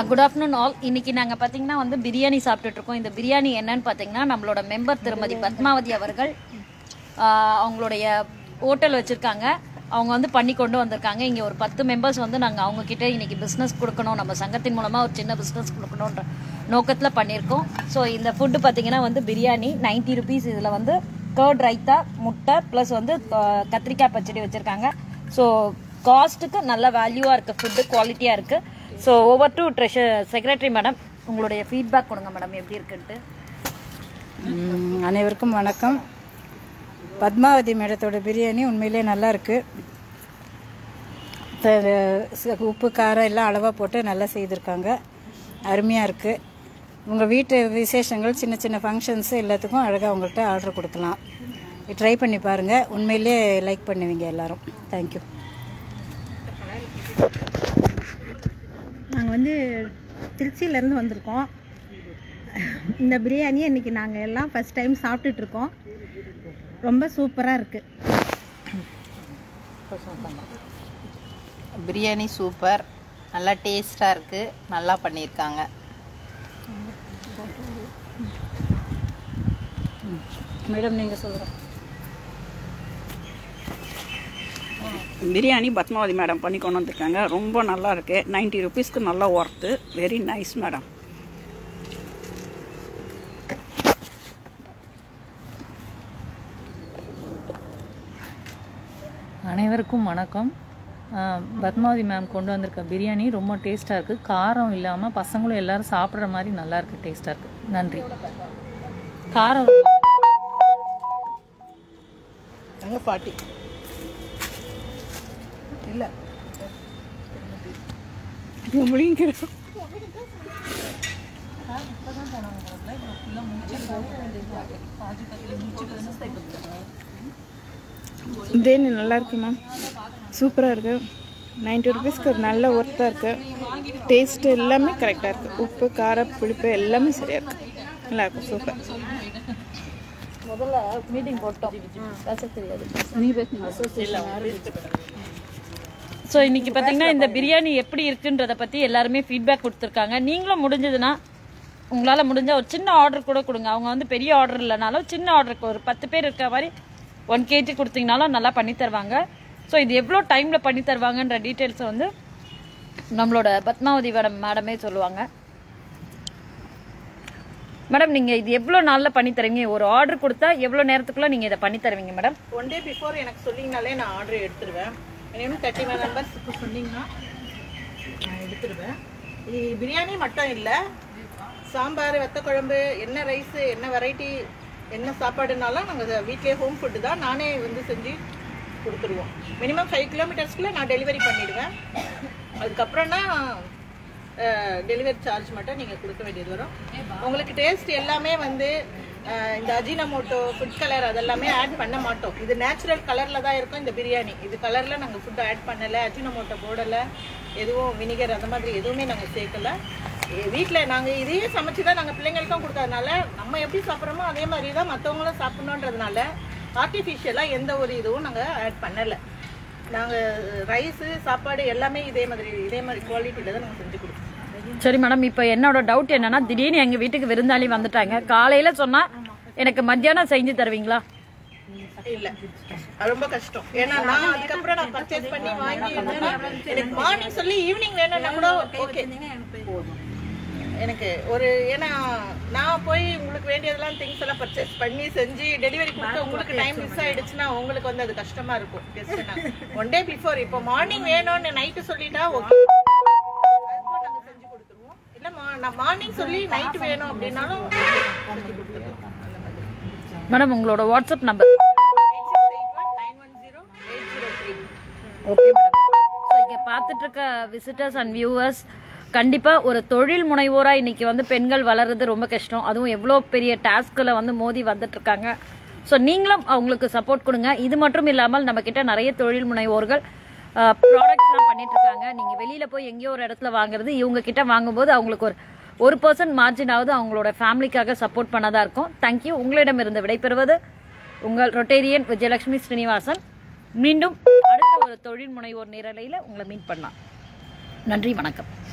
Good afternoon all. இன்றைக்கி நாங்கள் பார்த்தீங்கன்னா வந்து பிரியாணி சாப்பிட்டுட்ருக்கோம். இந்த பிரியாணி என்னன்னு பார்த்தீங்கன்னா நம்மளோட மெம்பர் திருமதி பத்மாவதி அவர்கள் அவங்களுடைய ஹோட்டல் வச்சுருக்காங்க. அவங்க வந்து பண்ணி கொண்டு வந்திருக்காங்க. இங்கே ஒரு 10 மெம்பர்ஸ் வந்து நாங்கள் அவங்கக்கிட்ட இன்றைக்கி பிஸ்னஸ் கொடுக்கணும், நம்ம சங்கத்தின் மூலமாக ஒரு சின்ன பிஸ்னஸ் கொடுக்கணுன்ற நோக்கத்தில் பண்ணியிருக்கோம். ஸோ இந்த ஃபுட்டு பார்த்திங்கன்னா வந்து பிரியாணி 90 ருபீஸ். இதில் வந்து கர்ட் ரைத்தா, முட்டை ப்ளஸ் வந்து கத்திரிக்காய் பச்சடி வச்சுருக்காங்க. ஸோ காஸ்ட்டுக்கு நல்ல வேல்யூவாக இருக்குது, ஃபுட்டு குவாலிட்டியாக இருக்குது. So over to secretary madam, உங்களுடைய ஃபீட்பேக் கொடுங்க மேடம், எப்படி இருக்குன்ட்டு. அனைவருக்கும் வணக்கம். பத்மாவதி மேடத்தோட பிரியாணி உண்மையிலே நல்லா இருக்குது. உப்பு காரம் எல்லாம் அளவாக போட்டு நல்லா செய்திருக்காங்க, அருமையாக இருக்குது. உங்கள் வீட்டு விசேஷங்கள், சின்ன சின்ன ஃபங்க்ஷன்ஸு எல்லாத்துக்கும் அழகாக உங்கள்கிட்ட ஆர்டர் கொடுக்கலாம். ட்ரை பண்ணி பாருங்கள், உண்மையிலே லைக் பண்ணுவீங்க எல்லோரும். தேங்க்யூ. நாங்கள் வந்து திருச்சியிலேருந்து வந்திருக்கோம். இந்த பிரியாணியை இன்றைக்கி நாங்கள் எல்லாம் ஃபஸ்ட் டைம் சாப்பிட்டுட்ருக்கோம். ரொம்ப சூப்பராக இருக்குது. பிரியாணி சூப்பர், நல்லா டேஸ்ட்டாக இருக்குது, நல்லா பண்ணியிருக்காங்க. மேடம் நீங்கள் சொல்கிறோம். பிரியாணி பத்மாவதி மேடம் பண்ணி கொண்டு வந்திருக்காங்க. ரொம்ப நல்லா இருக்குது. 90 ருபீஸ்க்கு நல்லா ஒர்த்து. Very nice madam. அனைவருக்கும் வணக்கம். பத்மாவதி மேம் கொண்டு வந்திருக்க பிரியாணி ரொம்ப டேஸ்ட்டாக இருக்குது. காரம் இல்லாமல் பசங்களும் எல்லோரும் சாப்பிட்ற மாதிரி நல்லாயிருக்கு, டேஸ்ட்டாக இருக்குது. நன்றி. காரம் பாட்டி இல்லை பிரியாணி நல்லா இருக்கு மேம், சூப்பராக இருக்குது. 90 ருபீஸ்க்கு நல்ல ஒர்த்தாக இருக்குது. டேஸ்ட்டு எல்லாமே கரெக்டாக இருக்குது. உப்பு, காரம், புளிப்பு எல்லாமே சரியாக இருக்குது. நல்லா இருக்கும், சூப்பர். முதல்ல மீட்டிங் போட்டோம், பேச தெரியாது. ஸோ இன்றைக்கி பார்த்தீங்கன்னா இந்த பிரியாணி எப்படி இருக்குன்றதை பற்றி எல்லாருமே ஃபீட்பேக் கொடுத்துருக்காங்க. நீங்களும் முடிஞ்சதுன்னா உங்களால் முடிஞ்சால் ஒரு சின்ன ஆர்டர் கூட கொடுங்க. அவங்க வந்து பெரிய ஆர்டர் இல்லைனாலும் சின்ன ஆர்டருக்கு ஒரு 10 பேர் இருக்க மாதிரி 1 kg கொடுத்தீங்கனாலும் நல்லா பண்ணி தருவாங்க. ஸோ இது எவ்வளோ டைமில் பண்ணி தருவாங்கன்ற டீட்டெயில்ஸை வந்து நம்மளோட பத்மாவதி மேடமே சொல்லுவாங்க. மேடம், நீங்கள் இது எவ்வளோ நாளில் பண்ணி தருவீங்க? ஒரு ஆர்டர் கொடுத்தா எவ்வளோ நேரத்துக்குள்ளே நீங்கள் இதை பண்ணி தருவீங்க மேடம்? 1 day பிஃபோர் எனக்கு சொன்னீங்கனாலே நான் ஆர்டர் எடுத்துருவேன். மினிமம் 31 மெம்பர்ஸுக்கு சொன்னீங்கன்னா நான் எடுத்துருவேன். இது பிரியாணி மட்டும் இல்லை, சாம்பார், வத்த குழம்பு, என்ன ரைஸு, என்ன வெரைட்டி, என்ன சாப்பாடுனாலும் நாங்கள் வீட்டிலே ஹோம் ஃபுட்டு தான் நானே வந்து செஞ்சு கொடுத்துருவோம். மினிமம் 5 கிலோமீட்டர்ஸ்க்குள்ளே நான் டெலிவரி பண்ணிவிடுவேன். அதுக்கப்புறம்னா டெலிவரி சார்ஜ் மட்டும் நீங்கள் கொடுக்க வேண்டியது வரும். உங்களுக்கு டேஸ்ட் எல்லாமே வந்து இந்த அஜினமோட்டோ, ஃபுட் கலர் அதெல்லாமே ஆட் பண்ண மாட்டோம். இது நேச்சுரல் கலரில் தான் இருக்கும் இந்த பிரியாணி. இது கலரில் நாங்கள் ஃபுட்டு ஆட் பண்ணலை, அஜினமோட்டோ போடலை, எதுவும் வினிகர் அந்த மாதிரி எதுவுமே நாங்கள் சேர்க்கலை. வீட்டில் நாங்கள் இதையே சமைச்சு தான் நாங்கள் பிள்ளைங்களுக்கும் கொடுத்ததுனால நம்ம எப்படி சாப்பிட்றோமோ அதே மாதிரி தான் மற்றவங்களும் சாப்பிட்ணுன்றதுனால ஆர்டிஃபிஷியலாக எந்த ஒரு இதுவும் நாங்கள் ஆட் பண்ணலை. நாங்கள் ரைஸு, சாப்பாடு எல்லாமே இதே மாதிரி குவாலிட்டியில் தான் நாங்கள் செஞ்சு கொடுப்போம். சரி மேடம், இப்போ என்னோட டவுட் என்னன்னா, திடீர்னு எங்கள் வீட்டுக்கு விருந்தாளி வந்துட்டாங்க. காலையில் சொன்னால் எனக்கு மத்தியானம் செஞ்சு தருவீங்களா? இல்லை, ரொம்ப கஷ்டம். ஏன்னா நான் அதுக்கப்புறம் நான் பர்ச்சேஸ் பண்ணி வாங்கி எனக்கு மார்னிங் சொல்லி ஈவினிங் வேணும்னா கூட ஓகே. எனக்கு ஒரு ஏன்னா நான் போய் உங்களுக்கு வேண்டியதெல்லாம் திங்ஸ் எல்லாம் பர்ச்சேஸ் பண்ணி செஞ்சு டெலிவரி கொடுத்து உங்களுக்கு டைம் மிஸ் ஆயிடுச்சுன்னா உங்களுக்கு வந்து அது கஷ்டமா இருக்கும். 1 day பிஃபோர் இப்போ மார்னிங் வேணும்னு நைட்டு சொல்லிட்டா ஓகே, நாங்கள் செஞ்சு கொடுத்துருவோம். இல்லை நான் மார்னிங் சொல்லி நைட்டு வேணும் அப்படின்னாலும் செஞ்சு கொடுத்துருவோம். மேடம், உங்களோட WhatsApp number? 8681910803. Okay madam. So இங்கே பார்த்துட்டு இருக்க விசிட்டர்ஸ் அண்ட் வியூவர்ஸ், கண்டிப்பாக ஒரு தொழில் முனைவோராக இன்றைக்கி வந்து பெண்கள் வளர்றது ரொம்ப கஷ்டம். அதுவும் எவ்வளோ பெரிய டாஸ்கில் வந்து மோதி வந்துட்டுருக்காங்க. ஸோ நீங்களும் அவங்களுக்கு சப்போர்ட் கொடுங்க. இது மட்டும் இல்லாமல் நம்மக்கிட்ட நிறைய தொழில் முனைவோர்கள் ப்ராடக்ட்ஸ்லாம் பண்ணிகிட்ருக்காங்க. நீங்கள் வெளியில் போய் எங்கேயோ ஒரு இடத்துல வாங்குறது, இவங்கக்கிட்ட வாங்கும்போது அவங்களுக்கு ஒரு 1% மார்ஜினாவது அவங்களோட ஃபேமிலிக்காக சப்போர்ட் பண்ணதாக இருக்கும். தேங்க்யூ. உங்களிடமிருந்து விடைபெறுவது உங்கள் ரொட்டேரியன் விஜயலட்சுமி ஸ்ரீனிவாசன். மீண்டும் அடுத்த ஒரு தொழில் முனைவோர் நேரலையில் உங்களை மீட் பண்ணலாம். நன்றி, வணக்கம்.